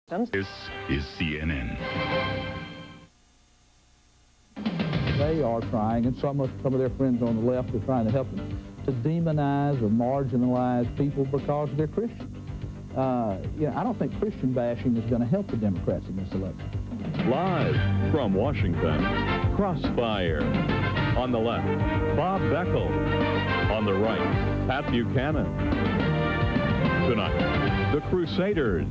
This is CNN. They are trying, and some of their friends on the left are trying to help them, to demonize or marginalize people because they're Christian. I don't think Christian bashing is going to help the Democrats in this election. Live from Washington, Crossfire. On the left, Bob Beckel. On the right, Pat Buchanan. Tonight, the Crusaders.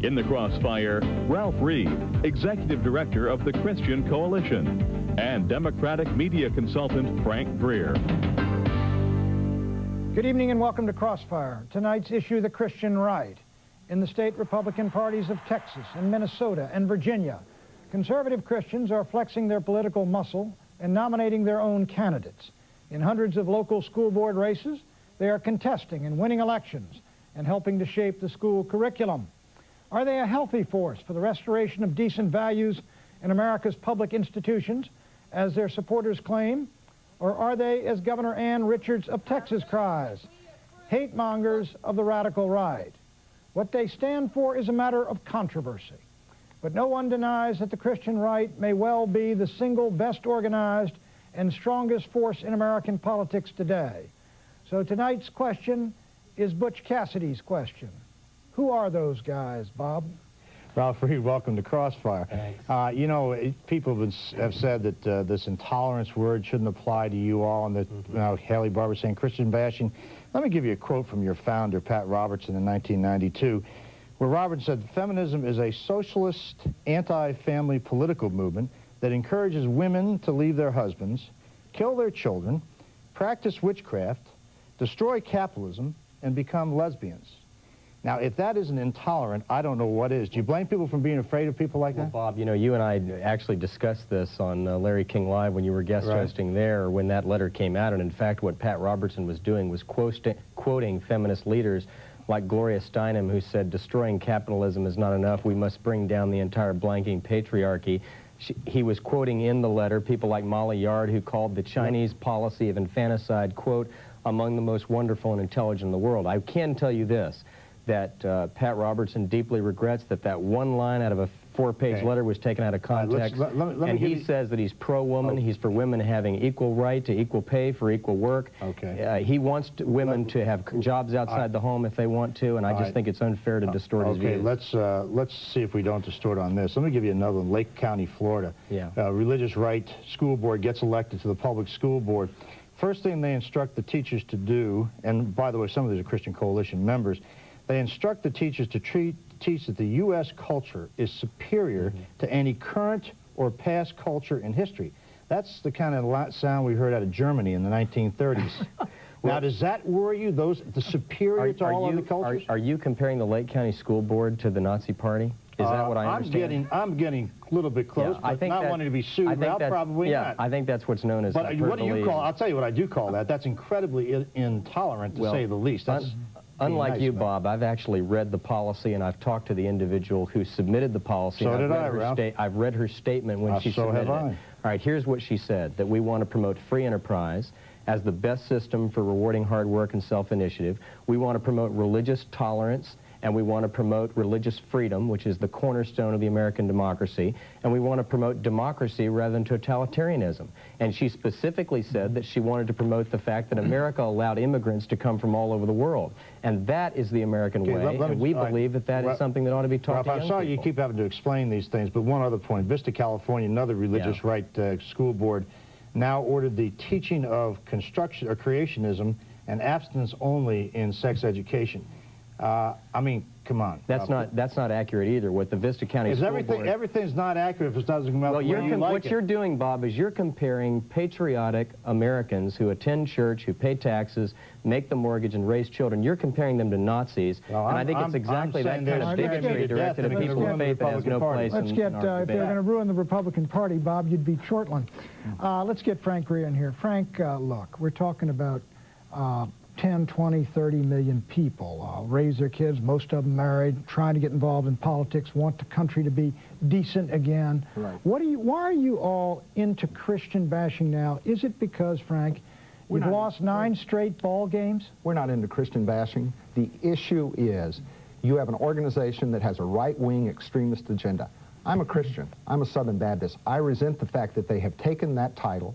In the Crossfire, Ralph Reed, Executive Director of the Christian Coalition, and Democratic media consultant Frank Greer. Good evening and welcome to Crossfire. Tonight's issue, the Christian right. In the state Republican parties of Texas and Minnesota and Virginia, conservative Christians are flexing their political muscle and nominating their own candidates. In hundreds of local school board races, they are contesting and winning elections and helping to shape the school curriculum. Are they a healthy force for the restoration of decent values in America's public institutions, as their supporters claim? Or are they, as Governor Ann Richards of Texas cries, hate mongers of the radical right? What they stand for is a matter of controversy. But no one denies that the Christian right may well be the single best organized and strongest force in American politics today. So tonight's question is Butch Cassidy's question. Who are those guys, Bob? Ralph Reed, welcome to Crossfire. Thanks. People have said that this intolerance word shouldn't apply to you all, and that Haley Barber saying Christian bashing. Let me give you a quote from your founder, Pat Robertson, in 1992, where Robertson said, "Feminism is a socialist, anti-family political movement that encourages women to leave their husbands, kill their children, practice witchcraft, destroy capitalism, and become lesbians." Now, if that isn't intolerant, I don't know what is. Do you blame people for being afraid of people like that? Well, Bob, you and I actually discussed this on Larry King Live when you were guest hosting there, when that letter came out. And in fact, what Pat Robertson was doing was quoting feminist leaders like Gloria Steinem, who said, "Destroying capitalism is not enough. We must bring down the entire blanking patriarchy." He was quoting in the letter people like Molly Yard, who called the Chinese policy of infanticide, quote, "among the most wonderful and intelligent in the world." I can tell you this, that Pat Robertson deeply regrets that one line out of a four-page letter was taken out of context. And he says that he's pro-woman, he's for women having equal right to equal pay for equal work. He wants women to have jobs outside the home if they want to, and I just think it's unfair to distort his views. Let's see if we don't distort on this. Let me give you another one. Lake County, Florida. Religious right school board gets elected to the public school board. First thing they instruct the teachers to do, and by the way, some of these are Christian Coalition members, they instruct the teachers to teach that the U.S. culture is superior to any current or past culture in history. That's the kind of sound we heard out of Germany in the 1930s. Now, does that worry you, the superior to all other cultures? Are you comparing the Lake County School Board to the Nazi Party? Is that what I understand? I'm getting a little bit close, but not wanting to be sued. Probably not. I think that's what's known as But what do you call, I'll tell you what I do call that. That's incredibly intolerant, to say the least. Unlike you, Bob, I've actually read the policy, and I've talked to the individual who submitted the policy. So did I, Ralph. I've read her statement when she submitted it. So have I. All right, here's what she said, that we want to promote free enterprise as the best system for rewarding hard work and self-initiative. We want to promote religious tolerance, and we want to promote religious freedom, which is the cornerstone of the American democracy, and we want to promote democracy rather than totalitarianism. And she specifically said that she wanted to promote the fact that America allowed immigrants to come from all over the world. And that is the American way, and we believe that is something that ought to be taught to young people. I'm sorry you keep having to explain these things, but one other point. Vista, California, another religious right school board, now ordered the teaching of construction or creationism and abstinence only in sex education. I mean, come on. That's not accurate either. What the Vista County School Board... Everything's not accurate if it doesn't come out the way you like it. What you're doing, Bob, is you're comparing patriotic Americans who attend church, who pay taxes, make the mortgage, and raise children. You're comparing them to Nazis, and I think it's exactly that kind of bigotry directed at people of faith that has no place in our debate. If they're going to ruin the Republican Party, Bob, you'd beat Shortland. Let's get Frank Greer in here. Frank, look, we're talking about 10, 20, 30 million people raise their kids, most of them married, trying to get involved in politics, want the country to be decent again. Right. Why are you all into Christian bashing now? Is it because, Frank, you've lost 9 straight ball games? We're not into Christian bashing. The issue is you have an organization that has a right-wing extremist agenda. I'm a Christian. I'm a Southern Baptist. I resent the fact that they have taken that title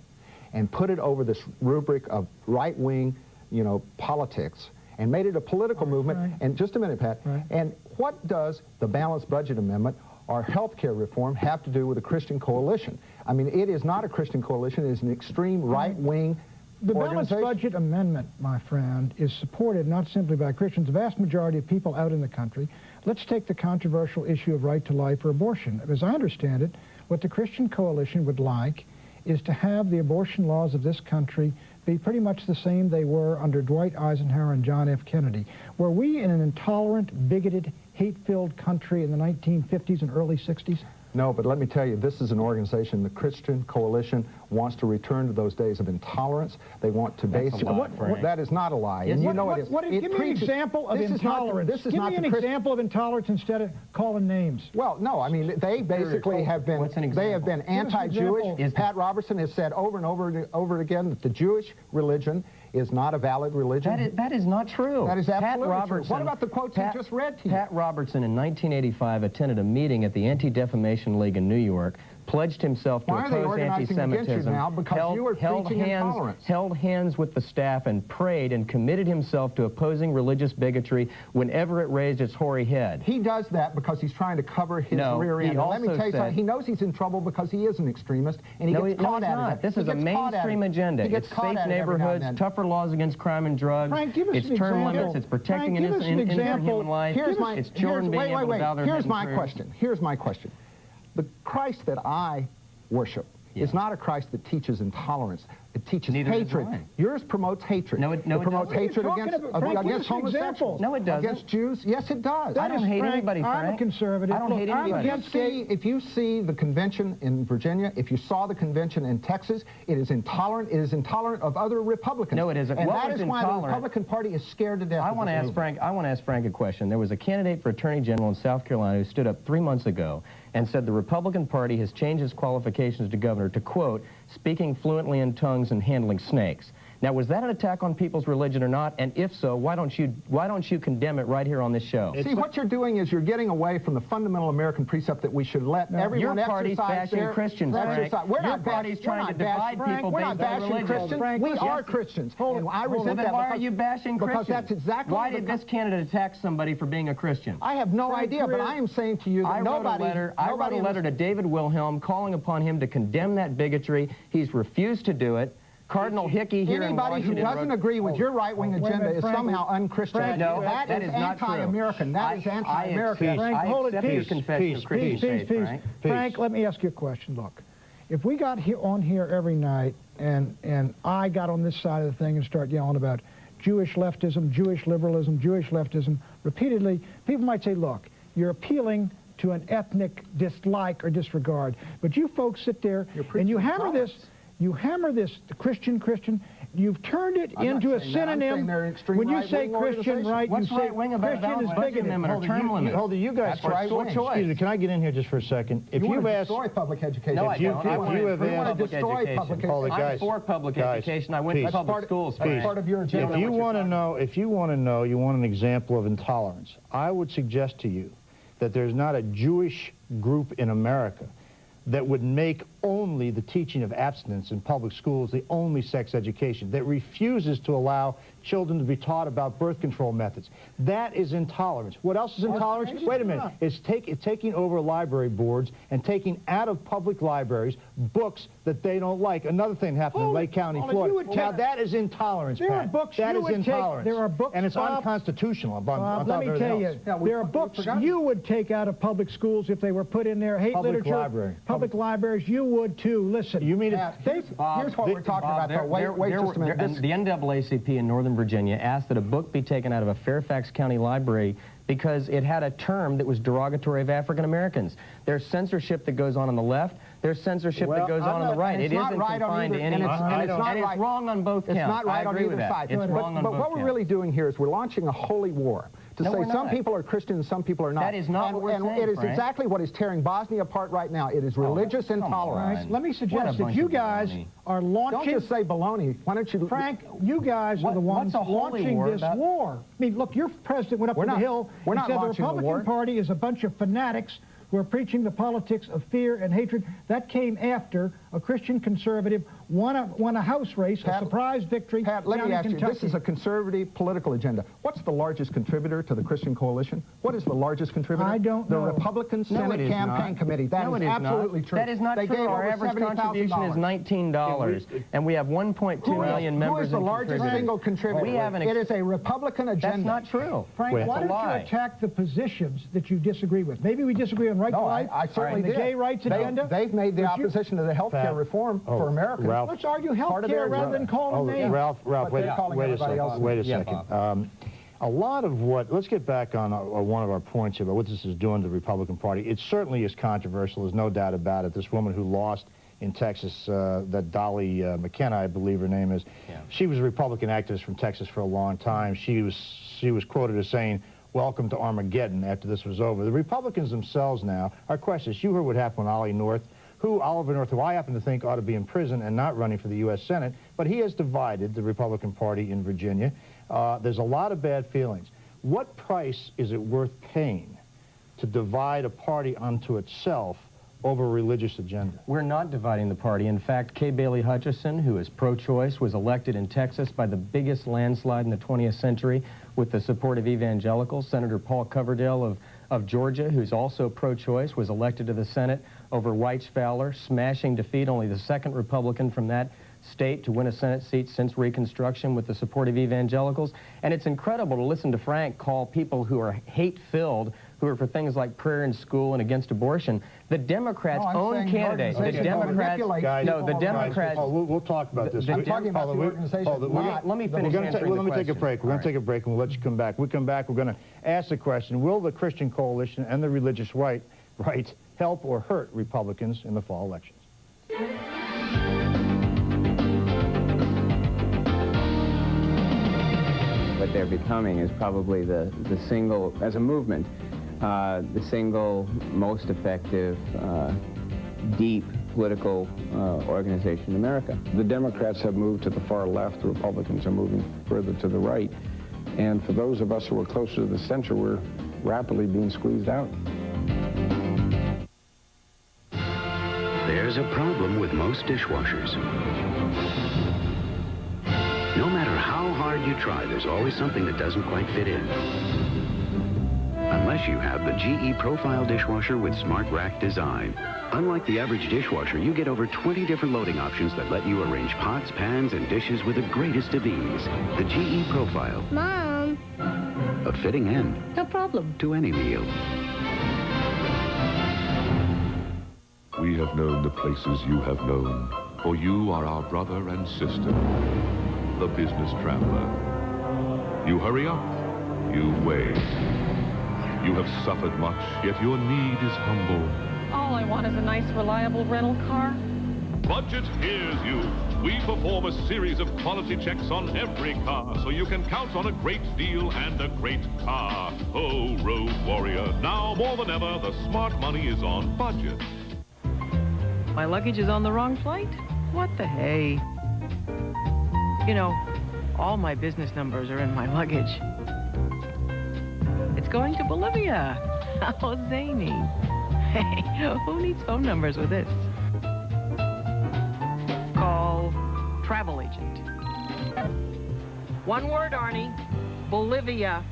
and put it over this rubric of right-wing, you know, politics and made it a political movement. Right. And just a minute, Pat. Right. And what does the Balanced Budget Amendment or health care reform have to do with a Christian coalition? I mean, it is not a Christian coalition. It is an extreme right-wing The Balanced Budget Amendment, my friend, is supported not simply by Christians, the vast majority of people out in the country. Let's take the controversial issue of right to life or abortion. As I understand it, what the Christian coalition would like is to have the abortion laws of this country be pretty much the same they were under Dwight Eisenhower and John F. Kennedy. Were we in an intolerant, bigoted, hate-filled country in the 1950s and early 60s? No, but let me tell you, this is an organization, the Christian Coalition wants to return to those days of intolerance. They want to basically... That is not a lie, and you know it is. Give me an example of intolerance. Give me an example of intolerance instead of calling names. Well, no, I mean, they basically have been... They have been anti-Jewish. Pat Robertson has said over and over again that the Jewish religion is not a valid religion. That is not true. That is absolutely true. What about the quotes you just read to you? Pat Robertson in 1985 attended a meeting at the Anti-Defamation League in New York, pledged himself to oppose anti-Semitism, held hands with the staff and prayed and committed himself to opposing religious bigotry whenever it raised its hoary head. He does that because he's trying to cover his rear end. Let me tell you something. He knows he's in trouble because he is an extremist, and he gets caught at it. This is a mainstream agenda. It's safe neighborhoods, tougher laws against crime and drugs, it's term limits, it's protecting innocent human life, it's children being able to bow their heads in prayer. Here's my question. The Christ that I worship is not a Christ that teaches intolerance. It teaches hatred. Yours promotes hatred. No, it promotes hatred against homosexuals. No, it doesn't. Against Jews? Yes, it does. I don't hate anybody, Frank. I'm a conservative. I don't hate anybody. If you see the convention in Virginia, if you saw the convention in Texas, it is intolerant. It is intolerant of other Republicans. No, it isn't. And that is why the Republican Party is scared to death. I want to ask Frank a question. There was a candidate for Attorney General in South Carolina who stood up 3 months ago and said the Republican Party has changed its qualifications to governor to, quote, speaking fluently in tongues and handling snakes. Now, was that an attack on people's religion or not? And if so, why don't you condemn it right here on this show? See, what you're doing is you're getting away from the fundamental American precept that we should let everyone your party's exercise bashing Christians, Frank. Your party's trying to divide people based on religion. We are Christians. And I resent that. Why are you bashing Christians? Because that's exactly why did this candidate attack somebody for being a Christian? I have no idea, but I am saying to you that I wrote a letter to David Wilhelm calling upon him to condemn that bigotry. He's refused to do it. Cardinal Hickey here in Washington. Anybody who doesn't agree with your right-wing agenda is somehow unchristian. No, that is anti-American. That is anti-American. Frank, hold it. Peace. Frank, let me ask you a question. Look, if we got on here every night and I got on this side of the thing and start yelling about Jewish leftism, Jewish liberalism, Jewish leftism repeatedly, people might say, look, you're appealing to an ethnic dislike or disregard. But you folks sit there and you hammer this. You hammer this, the Christian, you've turned it into a synonym. When you say Christian, right, you say Christian is bigoted. Hold it, you guys try one choice. Excuse me, can I get in here just for a second? If you've asked... destroy public education. No, I don't. I want to destroy public education. I'm for public education. I went to public schools. That's part of your agenda. If you want to know, you want an example of intolerance, I would suggest to you that there's not a Jewish group in America that would make only the teaching of abstinence in public schools the only sex education, that refuses to allow children to be taught about birth control methods. That is intolerance. What else is intolerance? Wait a minute. It's taking over library boards and taking out of public libraries books that they don't like. Another thing happened in Lake County, Florida. Now, that is intolerance, There are books that is intolerance. There are books, and it's unconstitutional. Let me tell you, there are books you would take out of public schools if they were put in there. Hate literature. Public libraries, you would too. Listen. You mean here's what we're talking about. Wait just a minute. The NAACP in Northern Virginia asked that a book be taken out of a Fairfax County library because it had a term that was derogatory of African Americans. There's censorship that goes on the left. There's censorship that goes on the right. It isn't confined to any. And it's wrong on both counts. It's not right on either side. It's wrong on both counts. But what we're really doing here is we're launching a holy war to say some people are Christian and some people are not. That is not what we're saying, it is Frank. exactly what is tearing Bosnia apart right now. It is religious intolerance. Let me suggest if you guys are launching... Don't just say baloney. Why don't you... Frank, you guys are the ones launching this war. I mean, look, your president went up to the Hill and said the Republican Party is a bunch of fanatics who are preaching the politics of fear and hatred. That came after a Christian conservative won a House race, a surprise victory. Pat, let me ask you, this is a conservative political agenda. What's the largest contributor to the Christian coalition? What is the largest contributor? I don't know. The Republican Senate Campaign Committee. That is absolutely true. That is not true. Our average contribution is $19, and we have 1.2 million members. Who is the largest single contributor? We have it is a Republican agenda. That's not true. Frank, why don't you attack the positions that you disagree with? Maybe we disagree on right to life. I certainly did. The gay rights agenda. They've made the opposition to the health care reform for Americans. Let's argue health care rather than call them names. Ralph, wait a second. A lot of what, let's get back on one of our points here about what this is doing to the Republican Party. It certainly is controversial, there's no doubt about it. This woman who lost in Texas, that Dolly McKenna, I believe her name is, she was a Republican activist from Texas for a long time. She was quoted as saying, "Welcome to Armageddon," after this was over. The Republicans themselves now are questions. You heard what happened with Oliver North, who I happen to think ought to be in prison and not running for the U.S. Senate, but he has divided the Republican Party in Virginia. There's a lot of bad feelings. What price is it worth paying to divide a party unto itself over a religious agenda? We're not dividing the party. In fact, Kay Bailey Hutchison, who is pro-choice, was elected in Texas by the biggest landslide in the 20th century with the support of evangelicals. Senator Paul Coverdale of Georgia, who's also pro-choice, was elected to the Senate over Weitz Fowler, smashing defeat, only the second Republican from that state to win a Senate seat since Reconstruction with the support of evangelicals. And it's incredible to listen to Frank call people who are hate-filled, who are for things like prayer in school and against abortion, the Democrats' own candidate. The Democrats... We'll talk about this. I'm talking about the organization. Let me finish answering the question. Let me take a break. We're going to take a break and we'll let you come back. When we come back, we're going to ask the question, will the Christian coalition and the religious right help or hurt Republicans in the fall elections? What they're becoming is probably the single, as a movement, the single most effective, deep political organization in America. The Democrats have moved to the far left, the Republicans are moving further to the right, and for those of us who are closer to the center, we're rapidly being squeezed out. There's a problem with most dishwashers. No matter how hard you try, there's always something that doesn't quite fit in. Unless you have the GE Profile dishwasher with Smart Rack design. Unlike the average dishwasher, you get over 20 different loading options that let you arrange pots, pans, and dishes with the greatest of ease. The GE Profile. Mom. A fitting end. No problem. To any meal. We have known the places you have known, for you are our brother and sister, the business traveler. You hurry up, you wait. You have suffered much, yet your need is humble. All I want is a nice, reliable rental car. Budget hears you. We perform a series of quality checks on every car, so you can count on a great deal and a great car. Oh, road warrior, now more than ever, the smart money is on budget. My luggage is on the wrong flight? What the hey? You know, all my business numbers are in my luggage. It's going to Bolivia. How zany. Hey, who needs phone numbers with this? Call travel agent. One word, Arnie. Bolivia.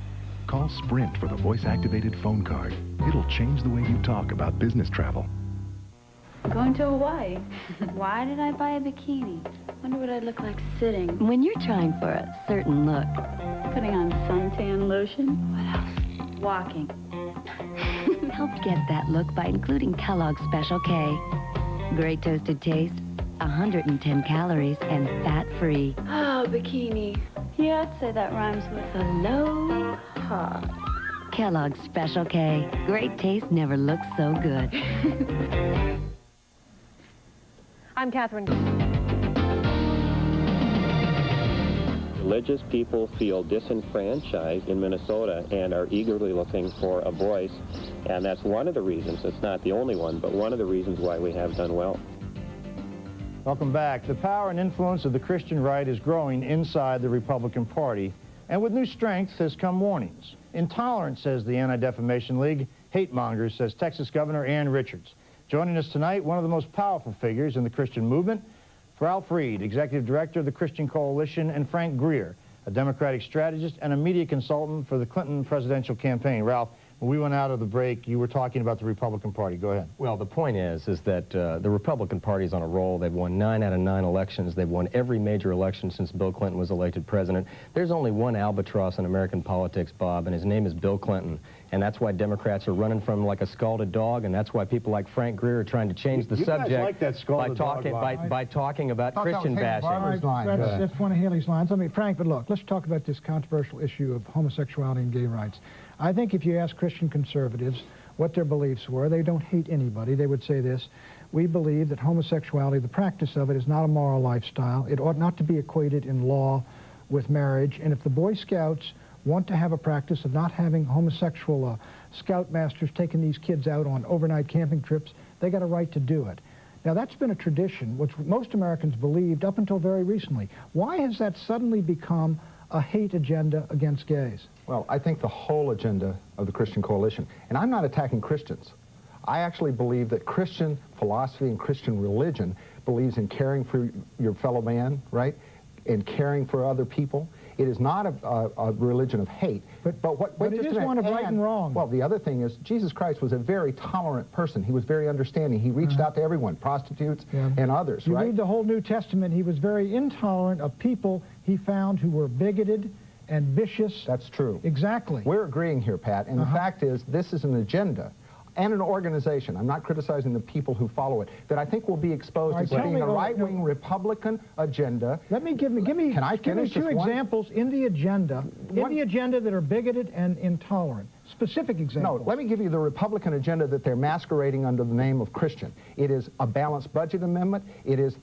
Call Sprint for the voice-activated phone card. It'll change the way you talk about business travel. Going to Hawaii. Why did I buy a bikini? Wonder what I'd look like sitting. When you're trying for a certain look. Putting on suntan lotion. What else? Walking. Helped get that look by including Kellogg's Special K. Great toasted taste, 110 calories, and fat-free. Oh, bikini. Yeah, I'd say that rhymes with aloha. Kellogg's Special K. Great taste never looks so good. I'm Catherine. religious people feel disenfranchised in Minnesota and are eagerly looking for a voice, and that's one of the reasons, it's not the only one, but one of the reasons why we have done well. Welcome back. The power and influence of the Christian right is growing inside the Republican Party, and with new strength has come warnings. Intolerance, says the Anti-Defamation League. Hate mongers, says Texas Governor Ann Richards. Joining us tonight, one of the most powerful figures in the Christian movement, Ralph Reed, Executive Director of the Christian Coalition, and Frank Greer, a Democratic strategist and a media consultant for the Clinton presidential campaign. Ralph, when we went out of the break, you were talking about the Republican Party. Go ahead. Well, the point is that the Republican Party's on a roll. They've won 9 out of 9 elections. They've won every major election since Bill Clinton was elected president. There's only one albatross in American politics, Bob, and his name is Bill Clinton. And that's why Democrats are running from like a scalded dog, and that's why people like Frank Greer are trying to change the subject like that scalded by talking about Christian bashing. That's one of Haley's lines. I mean, Frank, but look, let's talk about this controversial issue of homosexuality and gay rights. I think if you ask Christian conservatives what their beliefs were, they don't hate anybody. They would say this: we believe that homosexuality, the practice of it, is not a moral lifestyle. It ought not to be equated in law with marriage. And if the Boy Scouts want to have a practice of not having homosexual scoutmasters taking these kids out on overnight camping trips, they got a right to do it. Now, that's been a tradition which most Americans believed up until very recently. Why has that suddenly become a hate agenda against gays? Well, I think the whole agenda of the Christian Coalition, and I'm not attacking Christians. I actually believe that Christian philosophy and Christian religion believes in caring for your fellow man, right, and caring for other people. It is not a religion of hate. But it is one of right and wrong. Well, the other thing is Jesus Christ was a very tolerant person. He was very understanding. He reached out to everyone, prostitutes and others, you right? read the whole New Testament, he was very intolerant of people he found who were bigoted and vicious. That's true. Exactly. We're agreeing here, Pat, and the fact is this is an agenda and an organization, I'm not criticizing the people who follow it, that I think will be exposed as being a right-wing Republican agenda. Let me give me Can I finish two examples in the agenda, that are bigoted and intolerant. Specific examples. No, let me give you the Republican agenda that they're masquerading under the name of Christian. It is a balanced budget amendment. It is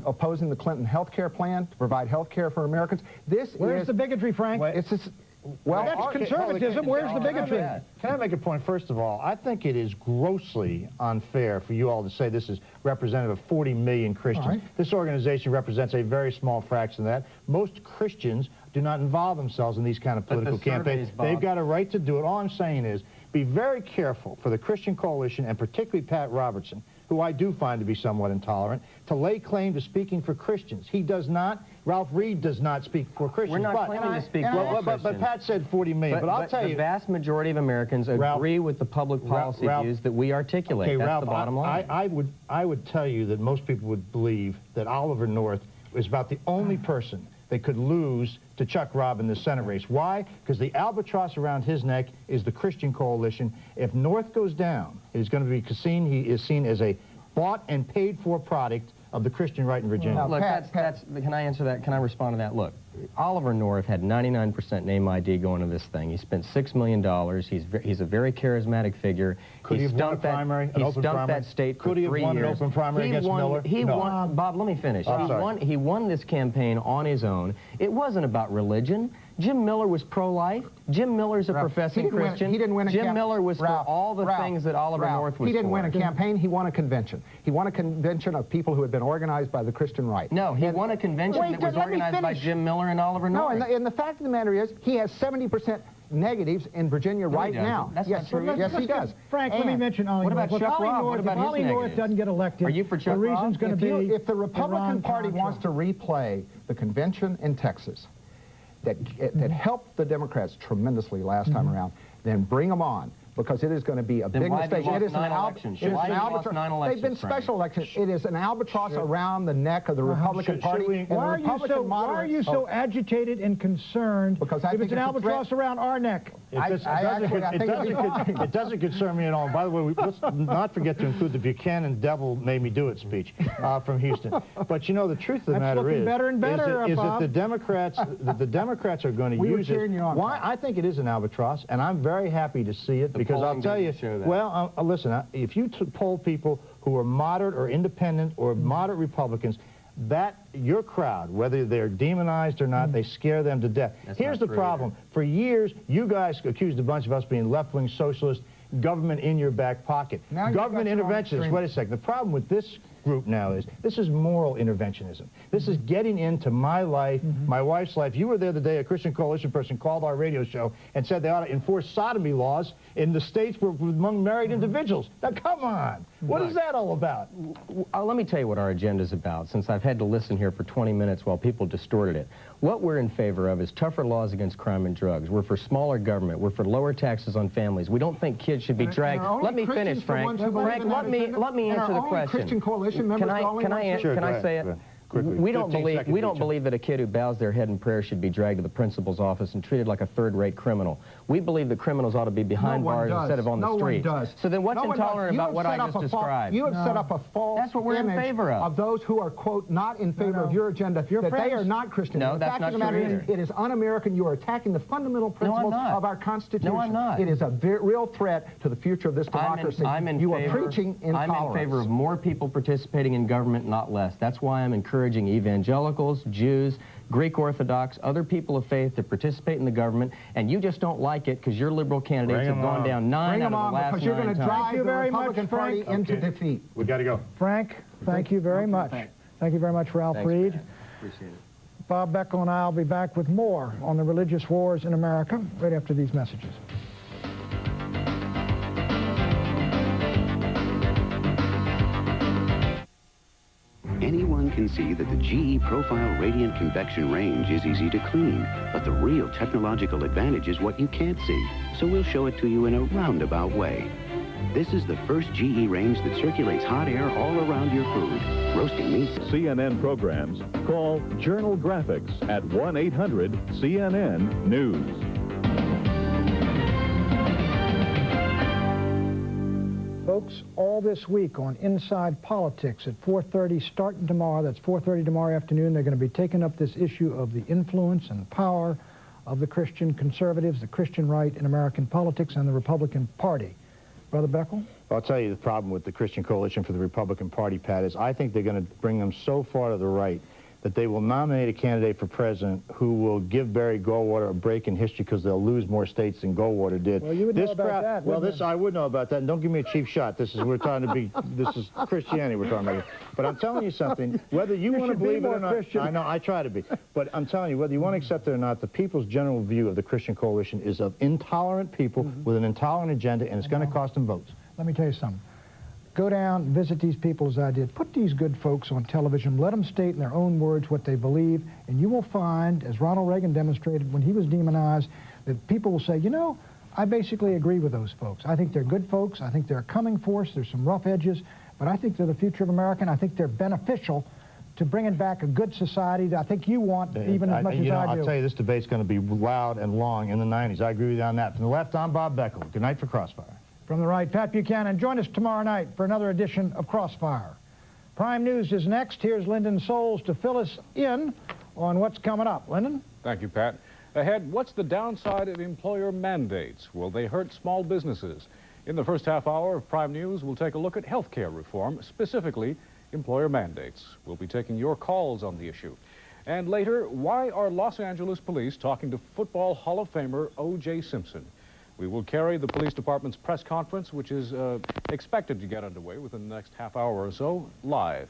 opposing the Clinton health care plan to provide health care for Americans. Where's the bigotry, Frank? Well, that's conservatism. Where's the bigotry? Can I make a point? First of all, I think it is grossly unfair for you all to say this is representative of 40 million Christians. This organization represents a very small fraction of that. Most Christians do not involve themselves in these kind of political campaigns. They've got a right to do it. All I'm saying is be very careful for the Christian Coalition, and particularly Pat Robertson, who I do find to be somewhat intolerant, to lay claim to speaking for Christians. He does not. Ralph Reed does not speak for Christians. We're not claiming to speak for Christians. But Pat said 40 million. But I'll tell you, the vast majority of Americans agree with the public policy views that we articulate. Okay, that's Ralph, the bottom line. I would tell you that most people would believe that Oliver North is about the only person that could lose to Chuck Robb in the Senate race. Why? Because the albatross around his neck is the Christian Coalition. If North goes down, he is seen as a bought and paid for product of the Christian right in Virginia. Look, can I answer that? Can I respond to that? Look, Oliver North had 99% name ID going to this thing. He spent $6 million. He's a very charismatic figure. Could he have won a primary? He stumped that state for 3 years. Could he have won an open primary against Miller? He won. Bob, let me finish. He won this campaign on his own. It wasn't about religion. Jim Miller was pro-life. Jim Miller's a professing Christian. He didn't win a campaign. Jim Miller was for all the things that Oliver North was for. He didn't win a campaign. He won a convention. He won a convention of people who had been organized by the Christian right. No, he won a convention that was organized by Jim Miller and Oliver North. No, and the fact of the matter is, he has 70% negatives in Virginia right now. That's not true. Yes, he does. Frank, let me mention Ollie North. What about Chuck Robb? What about his negatives? If Ollie North doesn't get elected, are you for Chuck the reason's going to be if the Republican Party wants to replay the convention in Texas that helped the Democrats tremendously last time around, then bring them on. Because it is going to be a big mistake. It is an albatross. They've been special elections. It is an albatross around the neck of the Republican Party. Why are you so agitated and concerned because I if it's an albatross around our neck? It doesn't concern me at all. By the way, let's not forget to include the Buchanan Devil Made Me Do It speech from Houston. But you know, the truth of the matter is that the Democrats are going to use it. Why? I think it is an albatross, and I'm very happy to see it. Because I'll tell you, well, listen, if you poll people who are moderate or independent or moderate Republicans, that your crowd, whether they're demonized or not, they scare them to death. Here's the problem. For years, you guys accused a bunch of us being left-wing socialists, government in your back pocket. Government interventionists. Wait a second. The problem with this group now is this is moral interventionism. This is getting into my life, my wife's life. You were there the day a Christian Coalition person called our radio show and said they ought to enforce sodomy laws in the states among married individuals. Now, come on. What is that all about? Let me tell you what our agenda is about, since I've had to listen here for 20 minutes while people distorted it. What we're in favor of is tougher laws against crime and drugs. We're for smaller government. We're for lower taxes on families. We don't think kids should be dragged. Let me finish, Frank. Frank, let me answer the question. Christian Coalition members can I say it? Quickly. We don't believe that a kid who bows their head in prayer should be dragged to the principal's office and treated like a third-rate criminal. We believe that criminals ought to be behind bars instead of on the street. No one does. So then what's intolerant about what I just described? You have set up a false image of those who are, quote, not in favor of your agenda, that they are not Christian. No, that's not true either. It is un-American. You are attacking the fundamental principles of our Constitution. No, I'm not. It is a real threat to the future of this democracy. You are preaching intolerance. I'm in favor of more people participating in government, not less. That's why I'm encouraging evangelicals, Jews, Greek Orthodox, other people of faith to participate in the government, and you just don't like it because your liberal candidates have gone down 9 out of the last 9 times. Because you're going to drive the Republican Party into defeat. We got to go. Frank, thank you very much. Thank you very much, Ralph Reed. Appreciate it. Bob Beckel and I will be back with more on the religious wars in America right after these messages. Anyone can see that the GE Profile Radiant Convection range is easy to clean, but the real technological advantage is what you can't see, so we'll show it to you in a roundabout way. This is the first GE range that circulates hot air all around your food. Roasting meats. CNN programs, call Journal Graphics at 1-800-CNN-NEWS. Folks, all this week on Inside Politics at 4:30 starting tomorrow, that's 4:30 tomorrow afternoon, they're going to be taking up this issue of the influence and power of the Christian conservatives, the Christian right in American politics, and the Republican Party. Brother Beckel? I'll tell you the problem with the Christian Coalition for the Republican Party, Pat, is I think they're going to bring them so far to the right that they will nominate a candidate for president who will give Barry Goldwater a break in history because they'll lose more states than Goldwater did. Well, you would know about that. Well, I would know about that. And don't give me a cheap shot. This is this is Christianity we're talking about. But I'm telling you something. Whether you want to believe it or not, Christian. I know I try to be. But I'm telling you, whether you want to accept it or not, the people's general view of the Christian Coalition is of intolerant people with an intolerant agenda, and it's going to cost them votes. Let me tell you something. Go down, visit these people as I did. Put these good folks on television. Let them state in their own words what they believe. And you will find, as Ronald Reagan demonstrated when he was demonized, that people will say, you know, I basically agree with those folks. I think they're good folks. I think they're a coming force. There's some rough edges. But I think they're the future of America. And I think they're beneficial to bringing back a good society that I think you want even as much as I do. I'll tell you, this debate's going to be loud and long in the 90s. I agree with you on that. From the left, I'm Bob Beckel. Good night for Crossfire. From the right, Pat Buchanan. Join us tomorrow night for another edition of Crossfire. Prime News is next. Here's Lyndon Souls to fill us in on what's coming up. Lyndon? Thank you, Pat. Ahead, what's the downside of employer mandates? Will they hurt small businesses? In the first half hour of Prime News, we'll take a look at health care reform, specifically employer mandates. We'll be taking your calls on the issue. And later, why are Los Angeles police talking to Football Hall of Famer O.J. Simpson? We will carry the police department's press conference, which is expected to get underway within the next half hour or so, live.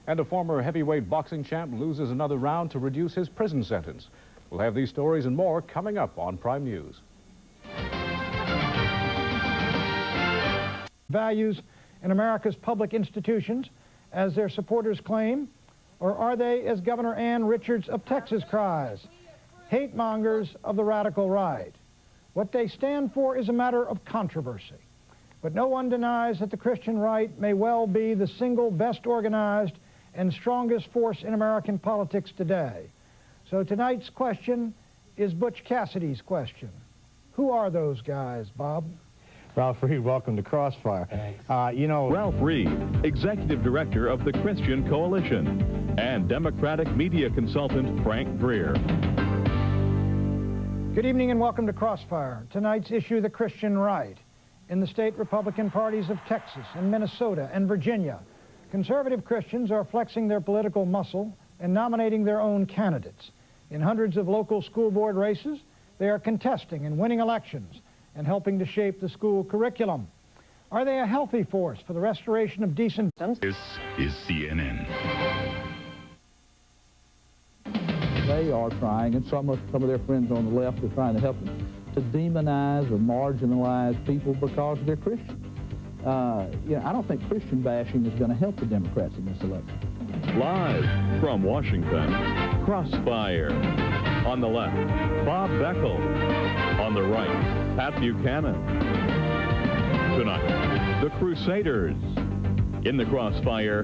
And a former heavyweight boxing champ loses another round to reduce his prison sentence. We'll have these stories and more coming up on Prime News. Values in America's public institutions, as their supporters claim, or are they, as Governor Ann Richards of Texas cries, hate mongers of the radical right? What they stand for is a matter of controversy. But no one denies that the Christian right may well be the single best organized and strongest force in American politics today. So tonight's question is Butch Cassidy's question. Who are those guys, Bob? Ralph Reed, welcome to Crossfire. Thanks. Ralph Reed, Executive Director of the Christian Coalition, and Democratic media consultant Frank Greer. Good evening and welcome to Crossfire. Tonight's issue, the Christian right. In the state Republican parties of Texas and Minnesota and Virginia, Conservative Christians are flexing their political muscle and nominating their own candidates. In hundreds of local school board races, they are contesting and winning elections and helping to shape the school curriculum. Are they a healthy force for the restoration of decent... This is CNN. They are trying, and some of their friends on the left are trying to help them, to demonize or marginalize people because they're Christian. I don't think Christian bashing is going to help the Democrats in this election. Live from Washington, Crossfire. On the left, Bob Beckel. On the right, Pat Buchanan. Tonight, the Crusaders. In the Crossfire.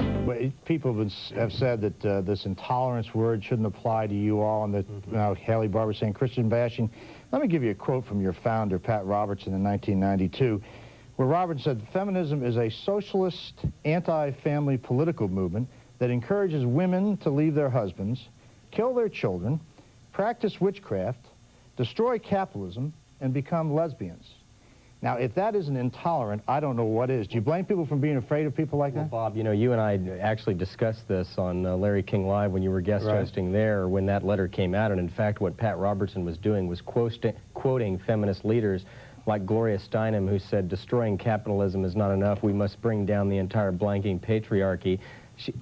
People have said that this intolerance word shouldn't apply to you all, and that Haley Barbour saying Christian bashing. Let me give you a quote from your founder, Pat Robertson, in 1992, where Robertson said, "Feminism is a socialist, anti-family political movement that encourages women to leave their husbands, kill their children, practice witchcraft, destroy capitalism, and become lesbians." Now, if that isn't intolerant, I don't know what is. Do you blame people for being afraid of people like that? Well, Bob, you know, you and I actually discussed this on Larry King Live when you were guest hosting there, when that letter came out. And in fact, what Pat Robertson was doing was quoting feminist leaders like Gloria Steinem, who said, "Destroying capitalism is not enough. We must bring down the entire blanking patriarchy."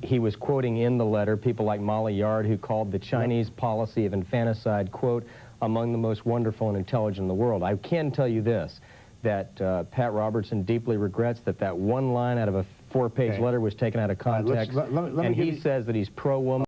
He was quoting in the letter people like Molly Yard, who called the Chinese policy of infanticide, quote, "among the most wonderful and intelligent in the world." I can tell you this, that Pat Robertson deeply regrets that one line out of a 4-page letter was taken out of context, and he says that he's pro-woman.